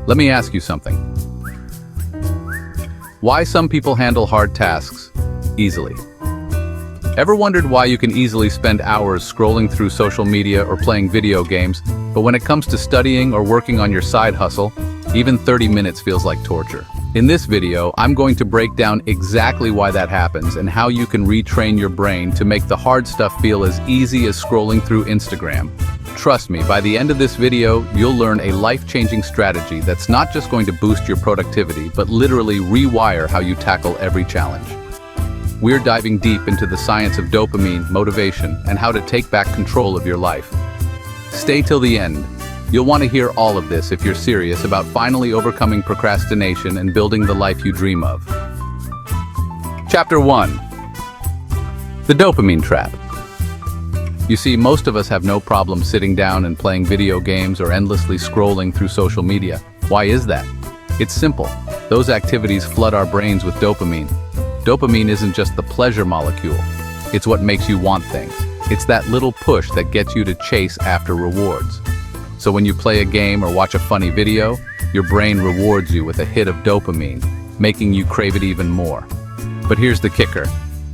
Let me ask you something. Why some people handle hard tasks easily? Ever wondered why you can easily spend hours scrolling through social media or playing video games, but when it comes to studying or working on your side hustle, even 30 minutes feels like torture? In this video, I'm going to break down exactly why that happens and how you can retrain your brain to make the hard stuff feel as easy as scrolling through Instagram. Trust me, by the end of this video, you'll learn a life-changing strategy that's not just going to boost your productivity, but literally rewire how you tackle every challenge. We're diving deep into the science of dopamine, motivation, and how to take back control of your life. Stay till the end. You'll want to hear all of this if you're serious about finally overcoming procrastination and building the life you dream of. Chapter 1. The Dopamine Trap. You see, most of us have no problem sitting down and playing video games or endlessly scrolling through social media. Why is that? It's simple. Those activities flood our brains with dopamine. Dopamine isn't just the pleasure molecule. It's what makes you want things. It's that little push that gets you to chase after rewards. So when you play a game or watch a funny video, your brain rewards you with a hit of dopamine, making you crave it even more. But here's the kicker.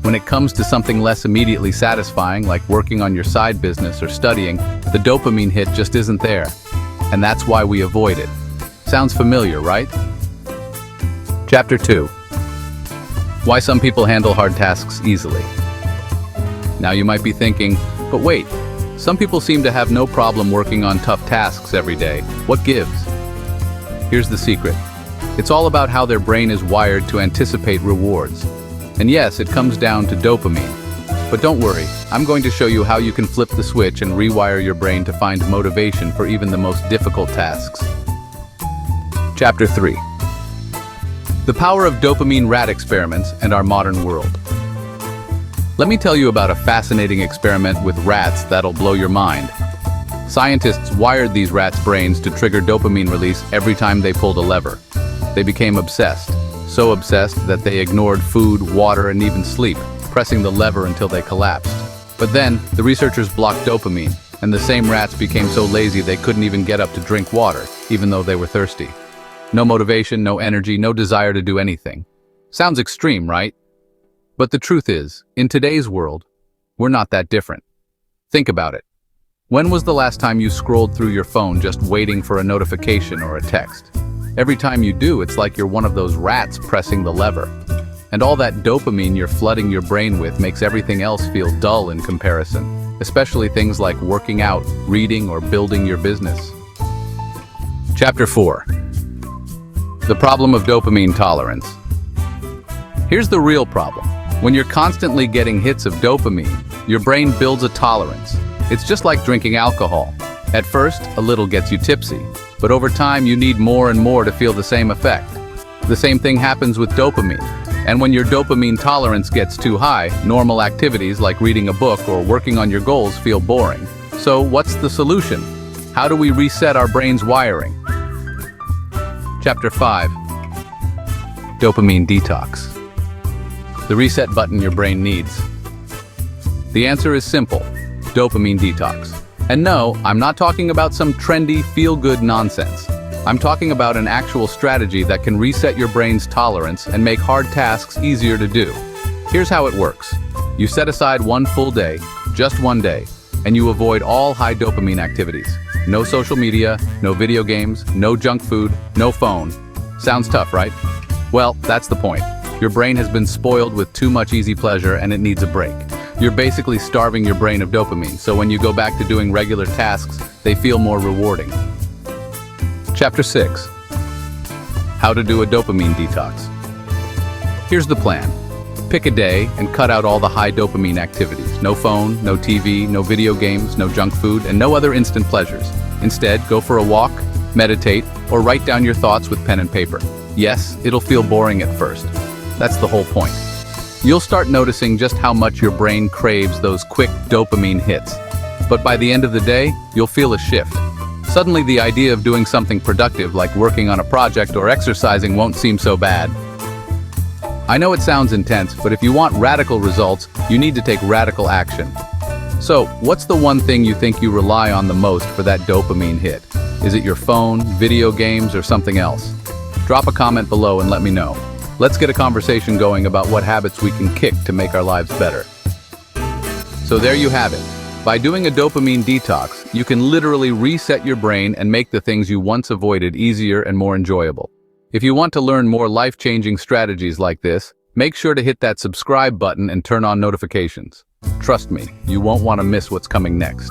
When it comes to something less immediately satisfying, like working on your side business or studying, the dopamine hit just isn't there. And that's why we avoid it. Sounds familiar, right? Chapter 2. Why some people handle hard tasks easily. Now you might be thinking, but wait, some people seem to have no problem working on tough tasks every day. What gives? Here's the secret. It's all about how their brain is wired to anticipate rewards. And yes, it comes down to dopamine. But don't worry, I'm going to show you how you can flip the switch and rewire your brain to find motivation for even the most difficult tasks. Chapter 3. The power of dopamine rat experiments and our modern world. Let me tell you about a fascinating experiment with rats that'll blow your mind. Scientists wired these rats' brains to trigger dopamine release every time they pulled a lever. They became obsessed, so obsessed that they ignored food, water, and even sleep, pressing the lever until they collapsed. But then, the researchers blocked dopamine, and the same rats became so lazy they couldn't even get up to drink water, even though they were thirsty. No motivation, no energy, no desire to do anything. Sounds extreme, right? But the truth is, in today's world, we're not that different. Think about it. When was the last time you scrolled through your phone just waiting for a notification or a text? Every time you do, it's like you're one of those rats pressing the lever. And all that dopamine you're flooding your brain with makes everything else feel dull in comparison, especially things like working out, reading, or building your business. Chapter 4. The problem of dopamine tolerance. Here's the real problem. When you're constantly getting hits of dopamine, your brain builds a tolerance. It's just like drinking alcohol. At first, a little gets you tipsy, but over time you need more and more to feel the same effect. The same thing happens with dopamine. And when your dopamine tolerance gets too high, normal activities like reading a book or working on your goals feel boring. So what's the solution? How do we reset our brain's wiring? Chapter 5. Dopamine Detox. The reset button your brain needs. The answer is simple: dopamine detox. And no, I'm not talking about some trendy, feel-good nonsense. I'm talking about an actual strategy that can reset your brain's tolerance and make hard tasks easier to do. Here's how it works. You set aside one full day, just one day, and you avoid all high dopamine activities. No social media, no video games, no junk food, no phone. Sounds tough, right? Well, that's the point. Your brain has been spoiled with too much easy pleasure and it needs a break. You're basically starving your brain of dopamine, so when you go back to doing regular tasks, they feel more rewarding. Chapter 6. How to do a dopamine detox. Here's the plan. Pick a day and cut out all the high dopamine activities. No phone, no TV, no video games, no junk food, and no other instant pleasures. Instead, go for a walk, meditate, or write down your thoughts with pen and paper. Yes, it'll feel boring at first. That's the whole point. You'll start noticing just how much your brain craves those quick dopamine hits. But by the end of the day, you'll feel a shift. Suddenly the idea of doing something productive like working on a project or exercising won't seem so bad. I know it sounds intense, but if you want radical results, you need to take radical action. So, what's the one thing you think you rely on the most for that dopamine hit? Is it your phone, video games, or something else? Drop a comment below and let me know. Let's get a conversation going about what habits we can kick to make our lives better. So there you have it. By doing a dopamine detox, you can literally reset your brain and make the things you once avoided easier and more enjoyable. If you want to learn more life-changing strategies like this, make sure to hit that subscribe button and turn on notifications. Trust me, you won't want to miss what's coming next.